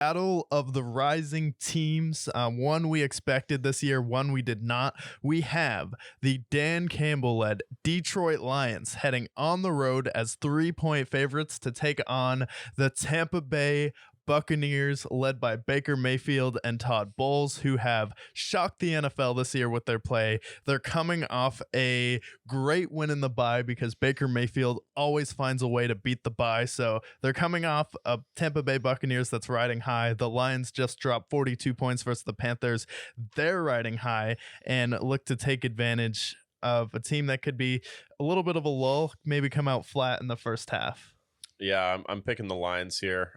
Battle of the rising teams. One we expected this year, one we did not. We have the Dan Campbell led Detroit Lions heading on the road as 3-point favorites to take on the Tampa Bay Buccaneers, led by Baker Mayfield and Todd Bowles, who have shocked the NFL this year with their play. They're coming off a great win in the bye because Baker Mayfield always finds a way to beat the bye. So they're coming off a Tampa Bay Buccaneers that's riding high. The Lions just dropped 42 points versus the Panthers. They're riding high and look to take advantage of a team that could be a little bit of a lull, maybe come out flat in the first half. Yeah, I'm picking the Lions here.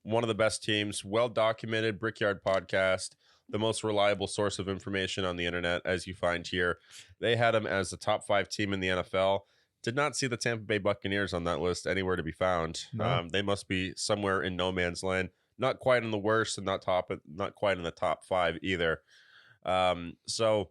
One of the best teams, well-documented, Brickyard podcast, the most reliable source of information on the internet, as you find here. They had them as the top 5 team in the NFL. Did not see the Tampa Bay Buccaneers on that list anywhere to be found. No. They must be somewhere in no man's land. Not quite in the worst and not quite in the top 5 either. So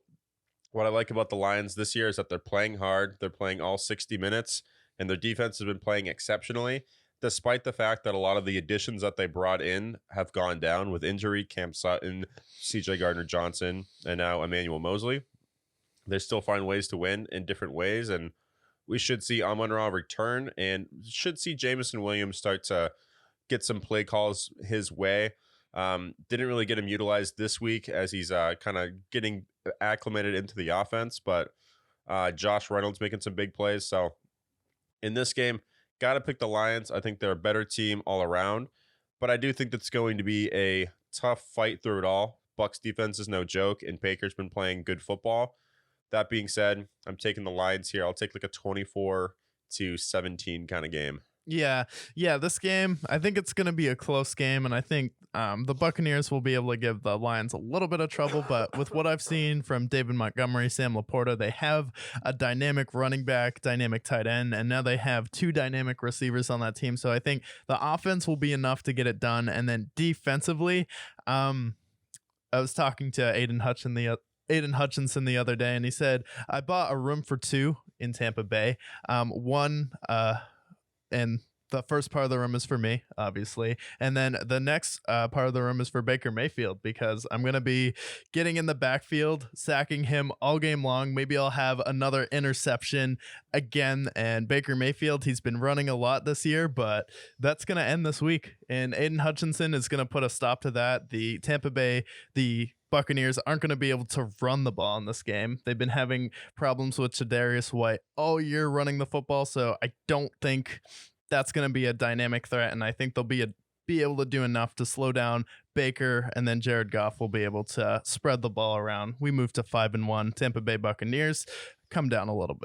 what I like about the Lions this year is that they're playing hard. They're playing all 60 minutes, and their defense has been playing exceptionally, despite the fact that a lot of the additions that they brought in have gone down with injury. Cam Sutton, CJ Gardner-Johnson, and now Emmanuel Mosley. They still find ways to win in different ways, and we should see Amon-Ra return and should see Jameson Williams start to get some play calls his way. Didn't really get him utilized this week as he's kind of getting acclimated into the offense, but Josh Reynolds making some big plays. So in this game, got to pick the Lions. I think they're a better team all around, but I do think that's going to be a tough fight through it all. Bucs defense is no joke, and Baker's been playing good football. That being said, I'm taking the Lions here. I'll take like a 24-17 kind of game. Yeah, this game, I think it's going to be a close game, and I think the Buccaneers will be able to give the Lions a little bit of trouble, but with what I've seen from David Montgomery, Sam Laporta, they have a dynamic running back, dynamic tight end, and now they have 2 dynamic receivers on that team, so I think the offense will be enough to get it done, and then defensively, I was talking to Aiden Hutchinson the other day, and he said, I bought a room for 2 in Tampa Bay, and the first part of the room is for me, obviously. And then the next part of the room is for Baker Mayfield, because I'm going to be getting in the backfield, sacking him all game long. Maybe I'll have another interception again. And Baker Mayfield, he's been running a lot this year, but that's going to end this week. And Aiden Hutchinson is going to put a stop to that. The Buccaneers aren't going to be able to run the ball in this game. They've been having problems with Tre'Davious White all year running the football, so I don't think that's going to be a dynamic threat, and I think they'll be able to do enough to slow down Baker, and then Jared Goff will be able to spread the ball around. We move to 5-1. Tampa Bay Buccaneers come down a little bit.